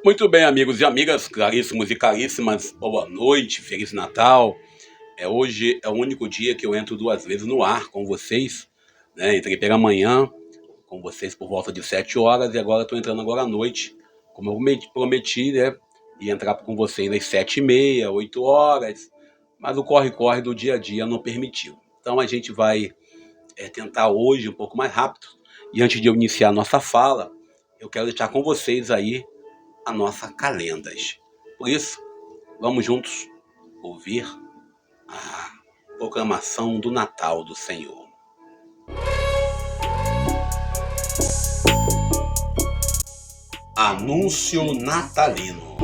Muito bem, amigos e amigas, caríssimos e caríssimas, boa noite, Feliz Natal. Hoje é o único dia que eu entro duas vezes no ar com vocês, né? Entrei pela manhã com vocês por volta de 7 horas e agora estou entrando agora à noite, como eu prometi, né? E entrar com vocês às 7h30, 8 horas, mas o corre-corre do dia a dia não permitiu. Então a gente vai tentar hoje um pouco mais rápido. E antes de eu iniciar a nossa fala, eu quero deixar com vocês aí a nossa calendas. Por isso, vamos juntos ouvir a proclamação do Natal do Senhor. Anúncio natalino.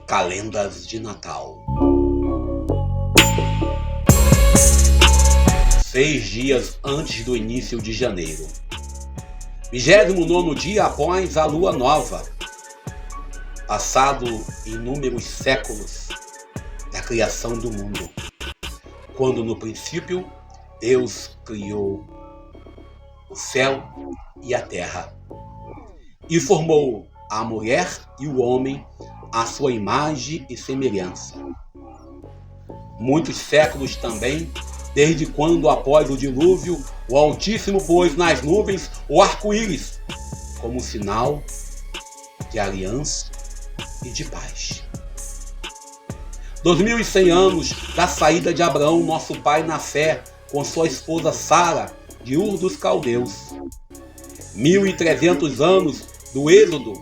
Calendas de Natal. 6 dias antes do início de janeiro. 29º dia após a lua nova. Passado inúmeros séculos da criação do mundo. Quando no princípio Deus criou o céu e a terra e formou a mulher e o homem à sua imagem e semelhança. Muitos séculos também, desde quando após o dilúvio o Altíssimo pôs nas nuvens o arco-íris como sinal de aliança e de paz. 2100 anos da saída de Abraão, nosso pai na fé, com sua esposa Sara, de Ur dos Caldeus. 1300 anos do êxodo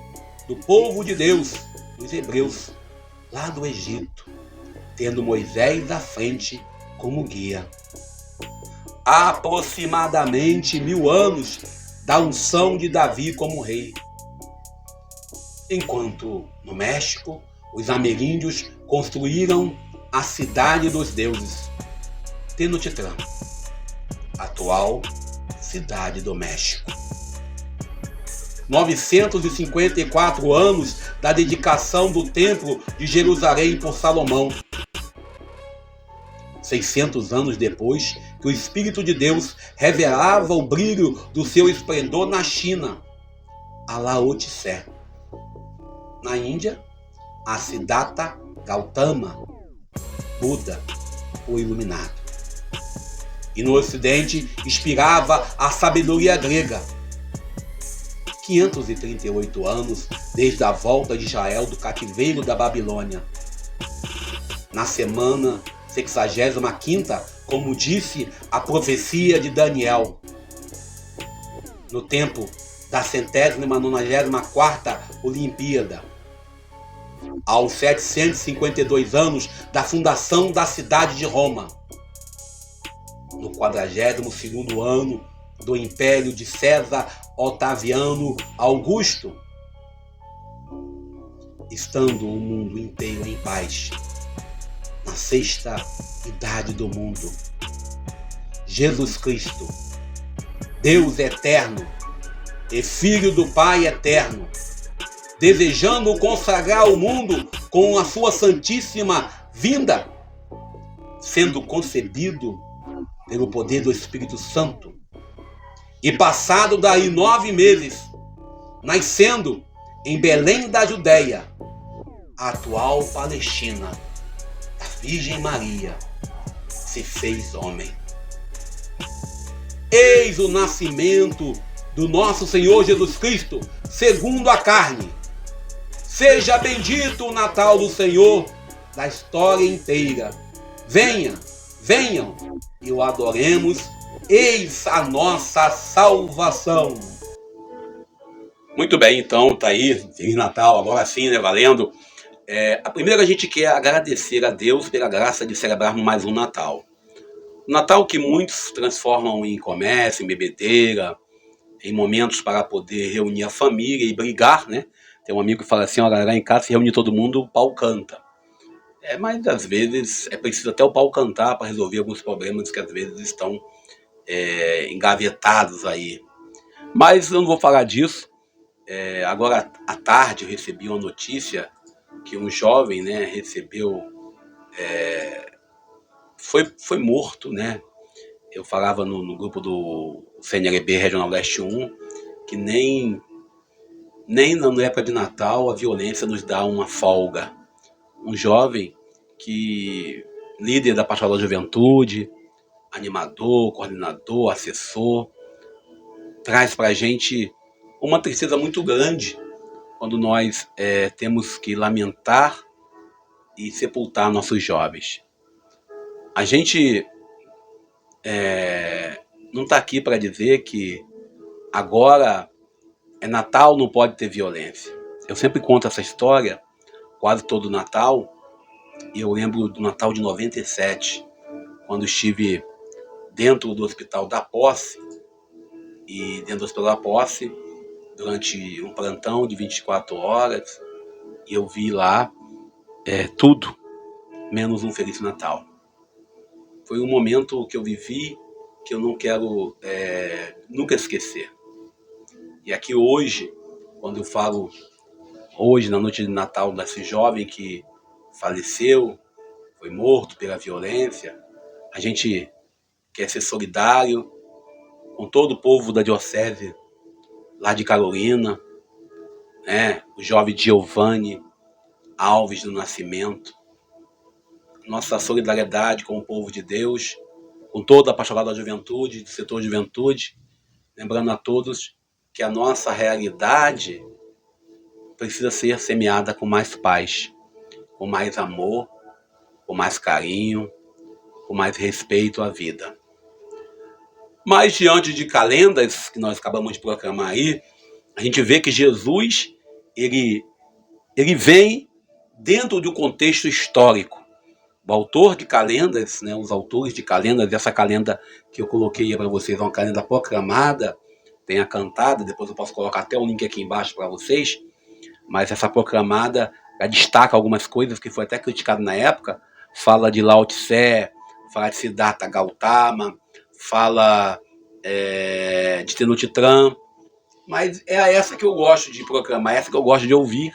do povo de Deus, dos hebreus, lá do Egito, tendo Moisés à frente como guia. Aproximadamente 1000 anos da unção de Davi como rei. Enquanto no México, os ameríndios construíram a cidade dos deuses, Tenochtitlán, atual cidade do México. 954 anos da dedicação do Templo de Jerusalém por Salomão. 600 anos depois que o Espírito de Deus revelava o brilho do seu esplendor na China, a Lao Tse. Na Índia, a Siddhartha Gautama, Buda, o Iluminado. E no Ocidente, inspirava a sabedoria grega. 538 anos desde a volta de Israel do cativeiro da Babilônia. Na semana 65ª, como disse a profecia de Daniel. No tempo da 194ª Olimpíada. Aos 752 anos da fundação da cidade de Roma. No 42º ano do Império de César Otaviano Augusto, estando o mundo inteiro em paz, na 6ª idade do mundo, Jesus Cristo, Deus eterno e Filho do Pai eterno, desejando consagrar o mundo com a sua santíssima vinda, sendo concebido pelo poder do Espírito Santo, e passado daí 9 meses, nascendo em Belém da Judéia, a atual Palestina, a Virgem Maria se fez homem. Eis o nascimento do nosso Senhor Jesus Cristo, segundo a carne. Seja bendito o Natal do Senhor da história inteira. Venham e o adoremos. Eis a nossa salvação. Muito bem, então, tá aí, Feliz Natal, agora sim, né, valendo. A primeira, a gente quer agradecer a Deus pela graça de celebrarmos mais um Natal. Um Natal que muitos transformam em comércio, em bebedeira, em momentos para poder reunir a família e brigar, né? Tem um amigo que fala assim, ó, galera, em casa se reúne todo mundo, o pau canta. Mas às vezes é preciso até o pau cantar para resolver alguns problemas que às vezes estão engavetados aí. Mas eu não vou falar disso. Agora à tarde eu recebi uma notícia que um jovem, né, foi morto, né? Eu falava no grupo do CNLB Regional Leste 1 que nem nem na época de Natal a violência nos dá uma folga. Um jovem que, líder da Pastoral da Juventude, animador, coordenador, assessor, traz para a gente uma tristeza muito grande quando nós temos que lamentar e sepultar nossos jovens. A gente não está aqui para dizer que agora é Natal, não pode ter violência. Eu sempre conto essa história, quase todo Natal, e eu lembro do Natal de 97, quando estive dentro do Hospital da Posse, e dentro do Hospital da Posse, durante um plantão de 24 horas, e eu vi lá tudo, menos um Feliz Natal. Foi um momento que eu vivi que eu não quero nunca esquecer. E aqui hoje, quando eu falo hoje, na noite de Natal, desse jovem que faleceu, foi morto pela violência, a gente quer ser solidário com todo o povo da diocese lá de Carolina, o jovem Giovanni Alves do Nascimento. Nossa solidariedade com o povo de Deus, com toda a Pastoral da Juventude, do setor de juventude, lembrando a todos que a nossa realidade precisa ser semeada com mais paz, com mais amor, com mais carinho, com mais respeito à vida. Mas diante de calendas que nós acabamos de proclamar aí, a gente vê que Jesus ele vem dentro do contexto histórico. O autor de calendas, os autores de calendas, essa calenda que eu coloquei para vocês é uma calenda proclamada, tem a cantada, depois eu posso colocar até o link aqui embaixo para vocês, mas essa proclamada destaca algumas coisas que foi até criticado na época, fala de Lao Tse, fala de Siddhartha Gautama, fala de Tenochtitlan, mas é essa que eu gosto de proclamar, essa que eu gosto de ouvir,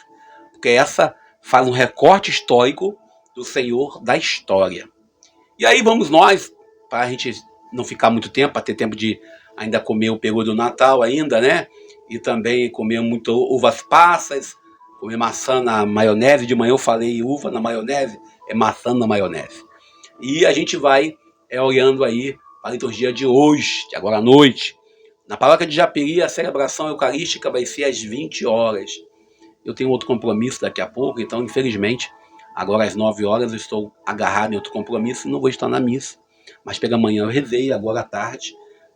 porque essa faz um recorte histórico do Senhor da história. E aí vamos nós, para a gente não ficar muito tempo, para ter tempo de ainda comer o peru do Natal ainda, e também comer muito uvas passas, comer maçã na maionese. De manhã eu falei uva na maionese, é maçã na maionese. E a gente vai olhando aí para a liturgia de hoje, de agora à noite. Na paróquia de Japeri, a celebração eucarística vai ser às 20 horas. Eu tenho outro compromisso daqui a pouco, então, infelizmente, agora às 9 horas eu estou agarrado em outro compromisso e não vou estar na missa. Mas pela manhã eu rezei, agora à tarde,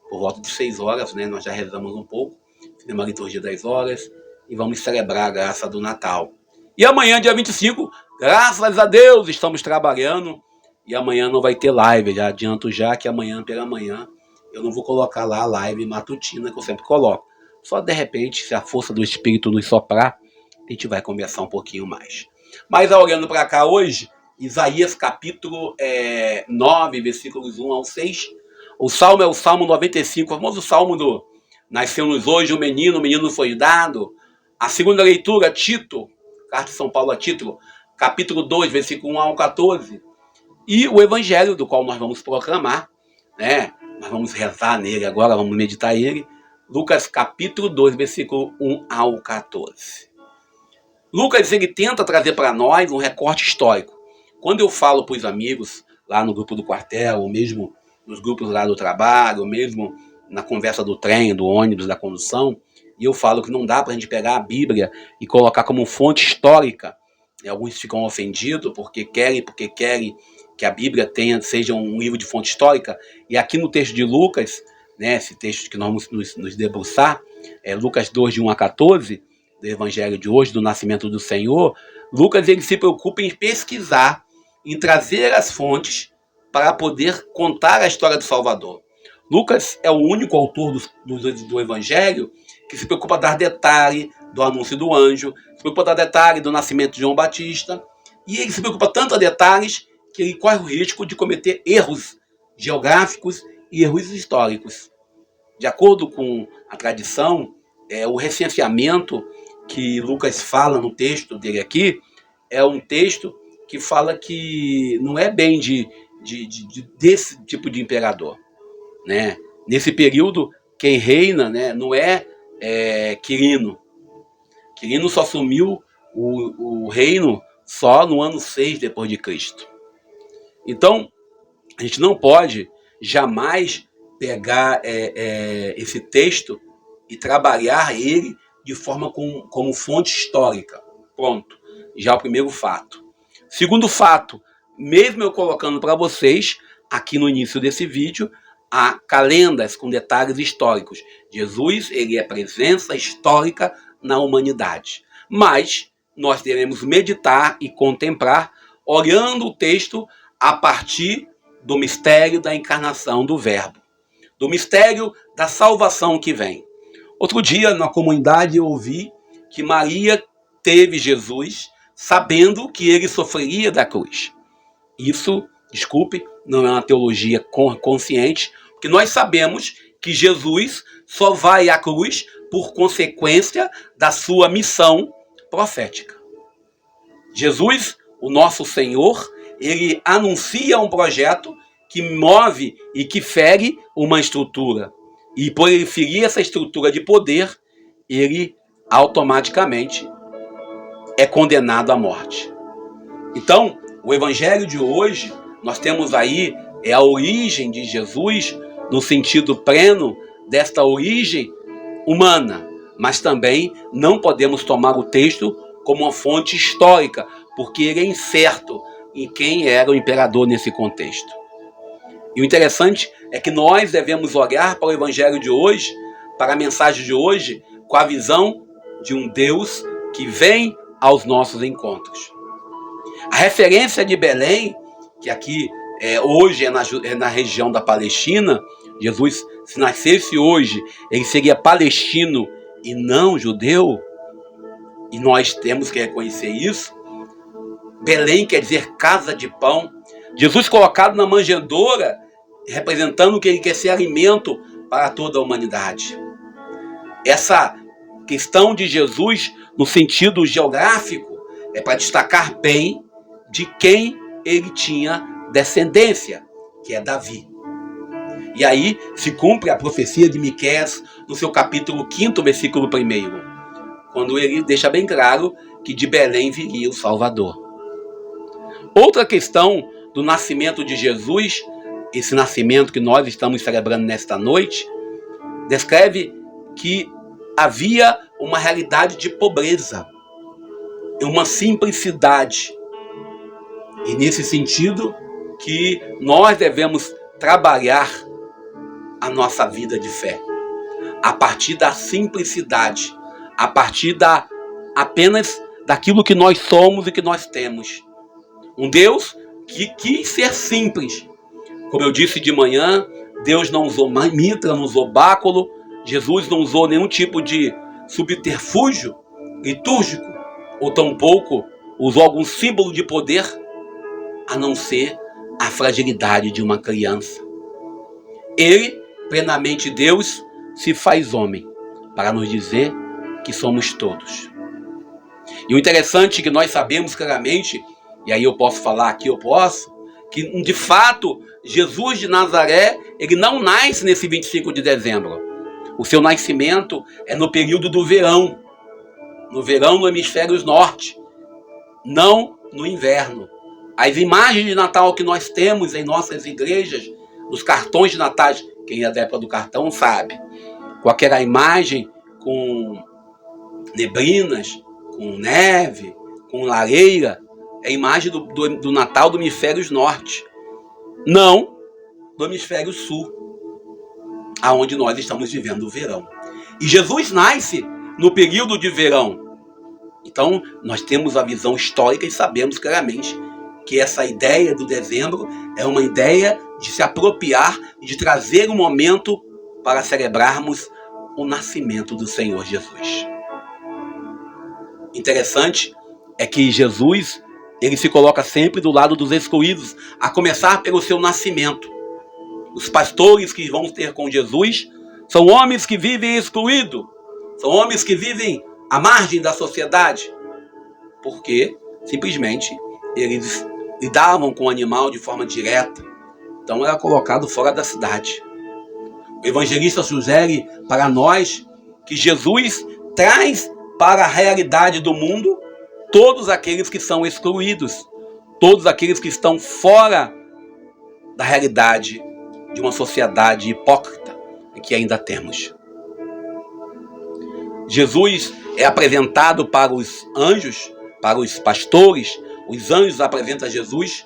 por volta de 6 horas, nós já rezamos um pouco, fizemos uma liturgia 10 horas e vamos celebrar a graça do Natal. E amanhã, dia 25, graças a Deus, estamos trabalhando e amanhã não vai ter live. Já adianto já que amanhã pela manhã eu não vou colocar lá a live matutina que eu sempre coloco. Só de repente, se a força do Espírito nos soprar, a gente vai conversar um pouquinho mais. Mas olhando para cá hoje, Isaías capítulo 9, versículos 1 ao 6. O salmo é o Salmo 95, o famoso salmo do Nasceu-nos hoje o menino foi dado. A segunda leitura, Tito, carta de São Paulo a Tito, capítulo 2, versículo 1 ao 14. E o evangelho do qual nós vamos proclamar, nós vamos rezar nele agora, vamos meditar ele, Lucas capítulo 2, versículo 1 ao 14. Lucas, ele tenta trazer para nós um recorte histórico. Quando eu falo para os amigos lá no grupo do quartel, ou mesmo nos grupos lá do trabalho, ou mesmo na conversa do trem, do ônibus, da condução, e eu falo que não dá para a gente pegar a Bíblia e colocar como fonte histórica, alguns ficam ofendidos porque querem que a Bíblia seja um livro de fonte histórica, e aqui no texto de Lucas, esse texto que nós vamos nos debruçar, Lucas 2, de 1 a 14, do Evangelho de hoje, do nascimento do Senhor, Lucas ele se preocupa em pesquisar, em trazer as fontes para poder contar a história do Salvador. Lucas é o único autor do Evangelho que se preocupa em dar detalhe do anúncio do anjo, se preocupa em dar detalhe do nascimento de João Batista, e ele se preocupa tanto a detalhes que ele corre o risco de cometer erros geográficos e erros históricos. De acordo com a tradição, o recenseamento que Lucas fala no texto dele aqui é um texto que fala que não é bem desse tipo de imperador. Nesse período, quem reina não é Quirino. Quirino só assumiu o reino só no ano 6 depois de Cristo. Então, a gente não pode jamais pegar esse texto e trabalhar ele de forma como fonte histórica. Pronto, já é o primeiro fato. Segundo fato, mesmo eu colocando para vocês, aqui no início desse vídeo, há calendas com detalhes históricos. Jesus, ele é presença histórica na humanidade. Mas nós devemos meditar e contemplar, olhando o texto a partir do mistério da encarnação do Verbo, do mistério da salvação que vem. Outro dia, na comunidade, eu ouvi que Maria teve Jesus sabendo que ele sofreria da cruz. Isso, desculpe, não é uma teologia consciente, porque nós sabemos que Jesus só vai à cruz por consequência da sua missão profética. Jesus, o nosso Senhor, ele anuncia um projeto que move e que fere uma estrutura. E por ele ferir essa estrutura de poder, ele automaticamente é condenado à morte. Então, o evangelho de hoje, nós temos aí a origem de Jesus no sentido pleno desta origem humana, mas também não podemos tomar o texto como uma fonte histórica, porque ele é incerto em quem era o imperador nesse contexto. E o interessante é que nós devemos olhar para o evangelho de hoje, para a mensagem de hoje, com a visão de um Deus que vem aos nossos encontros. A referência de Belém, que aqui hoje é na região da Palestina, Jesus, se nascesse hoje, ele seria palestino e não judeu, e nós temos que reconhecer isso. Belém quer dizer casa de pão. Jesus colocado na manjedoura, representando que ele quer ser alimento para toda a humanidade. Essa questão de Jesus, no sentido geográfico, é para destacar bem de quem ele tinha descendência, que é Davi. E aí se cumpre a profecia de Miqueias no seu capítulo 5, versículo 1, quando ele deixa bem claro que de Belém viria o Salvador. Outra questão do nascimento de Jesus, esse nascimento que nós estamos celebrando nesta noite, descreve que havia uma realidade de pobreza, uma simplicidade. E nesse sentido que nós devemos trabalhar a nossa vida de fé a partir da simplicidade, a partir apenas daquilo que nós somos e que nós temos. Um Deus que quis ser simples. Como eu disse de manhã, Deus não usou mitra, não usou báculo, Jesus não usou nenhum tipo de subterfúgio litúrgico, ou tampouco usou algum símbolo de poder, a não ser a fragilidade de uma criança. Ele, plenamente Deus, se faz homem, para nos dizer que somos todos. E o interessante é que nós sabemos claramente, e aí eu posso falar aqui, que de fato, Jesus de Nazaré, ele não nasce nesse 25 de dezembro. O seu nascimento é no período do verão. No verão no hemisfério norte, não no inverno. As imagens de Natal que nós temos em nossas igrejas, nos cartões de Natal, quem é da época do cartão sabe, com aquela imagem com neblinas, com neve, com lareira, é a imagem do Natal do hemisfério norte, não do hemisfério sul, aonde nós estamos vivendo o verão. E Jesus nasce no período de verão. Então, nós temos a visão histórica e sabemos claramente que essa ideia do dezembro é uma ideia de se apropriar e de trazer um momento para celebrarmos o nascimento do Senhor Jesus. Interessante é que Jesus, ele se coloca sempre do lado dos excluídos, a começar pelo seu nascimento. Os pastores que vão ter com Jesus são homens que vivem excluídos, são homens que vivem à margem da sociedade, porque simplesmente eles lidavam com o animal de forma direta, então era colocado fora da cidade. O evangelista sugere para nós que Jesus traz para a realidade do mundo todos aqueles que são excluídos, todos aqueles que estão fora da realidade de uma sociedade hipócrita que ainda temos. Jesus é apresentado para os anjos, para os pastores. Os anjos apresentam Jesus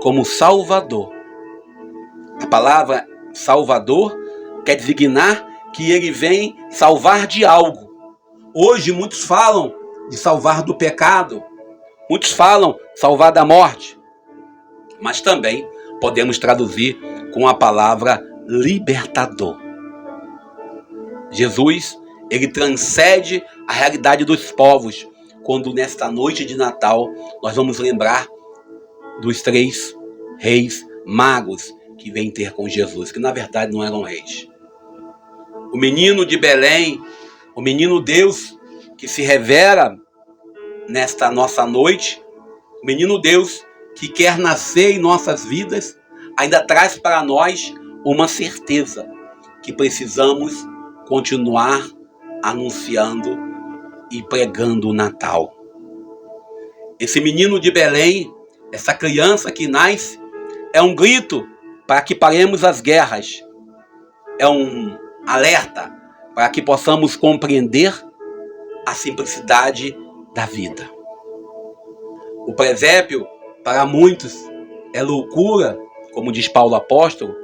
como Salvador. A palavra Salvador quer designar que ele vem salvar de algo. Hoje muitos falam de salvar do pecado, muitos falam salvar da morte, mas também podemos traduzir com a palavra libertador. Jesus, ele transcende a realidade dos povos, quando nesta noite de Natal nós vamos lembrar dos 3 reis magos que vêm ter com Jesus, que na verdade não eram reis. O menino de Belém, o menino Deus que se revela nesta nossa noite, o menino Deus que quer nascer em nossas vidas, ainda traz para nós uma certeza que precisamos continuar anunciando e pregando o Natal. Esse menino de Belém, essa criança que nasce, é um grito para que paremos as guerras, é um alerta para que possamos compreender a simplicidade da vida. O presépio, para muitos, é loucura, como diz Paulo apóstolo,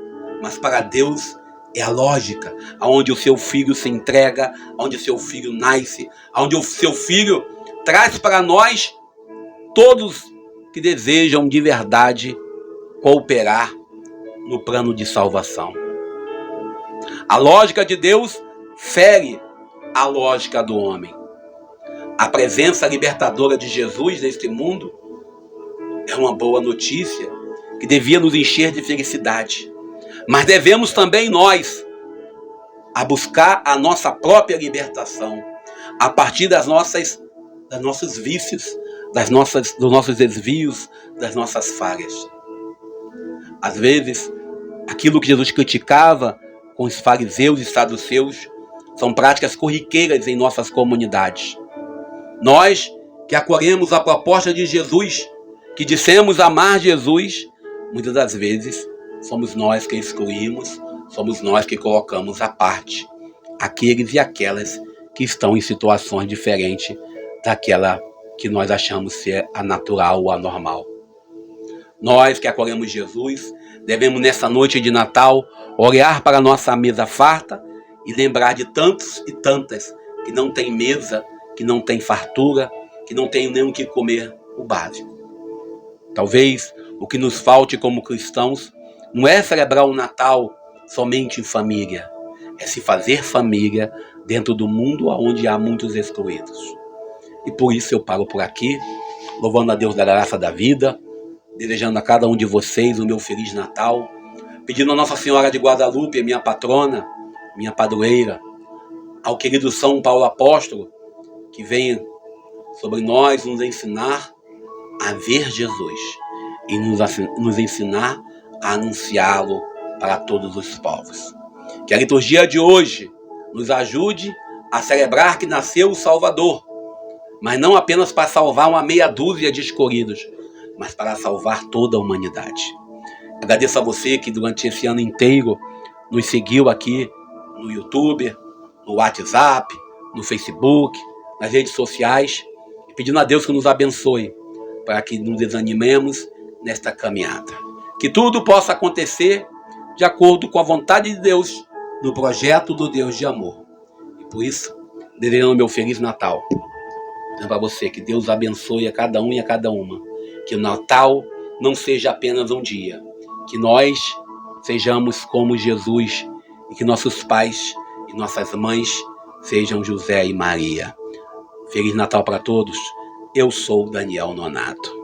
mas para Deus é a lógica, aonde o seu filho se entrega, onde o seu filho nasce, onde o seu filho traz para nós todos que desejam de verdade cooperar no plano de salvação. A lógica de Deus fere a lógica do homem. A presença libertadora de Jesus neste mundo é uma boa notícia que devia nos encher de felicidade. Mas devemos também nós a buscar a nossa própria libertação a partir dos nossos vícios, dos nossos desvios, das nossas falhas. Às vezes, aquilo que Jesus criticava com os fariseus e saduceus são práticas corriqueiras em nossas comunidades. Nós que acolhemos a proposta de Jesus, que dissemos amar Jesus, muitas das vezes somos nós que excluímos, somos nós que colocamos à parte aqueles e aquelas que estão em situações diferentes daquela que nós achamos ser a natural ou a normal. Nós que acolhemos Jesus, devemos nessa noite de Natal olhar para a nossa mesa farta e lembrar de tantos e tantas que não têm mesa, que não têm fartura, que não têm nem o que comer, o básico. Talvez o que nos falte como cristãos não é celebrar o Natal somente em família, é se fazer família dentro do mundo onde há muitos excluídos. E por isso eu paro por aqui, louvando a Deus da graça da vida, desejando a cada um de vocês o meu Feliz Natal, pedindo a Nossa Senhora de Guadalupe, minha patrona, minha padroeira, ao querido São Paulo Apóstolo, que venha sobre nós nos ensinar a ver Jesus e nos ensinar a anunciá-lo para todos os povos. Que a liturgia de hoje nos ajude a celebrar que nasceu o Salvador, mas não apenas para salvar uma meia dúzia de escolhidos, mas para salvar toda a humanidade. Agradeço a você que durante esse ano inteiro nos seguiu aqui no YouTube, no WhatsApp, no Facebook, nas redes sociais, pedindo a Deus que nos abençoe, para que não desanimemos nesta caminhada. Que tudo possa acontecer de acordo com a vontade de Deus, no projeto do Deus de amor. E por isso, desejando meu Feliz Natal. Para você, que Deus abençoe a cada um e a cada uma. Que o Natal não seja apenas um dia. Que nós sejamos como Jesus e que nossos pais e nossas mães sejam José e Maria. Feliz Natal para todos. Eu sou Daniel Nonato.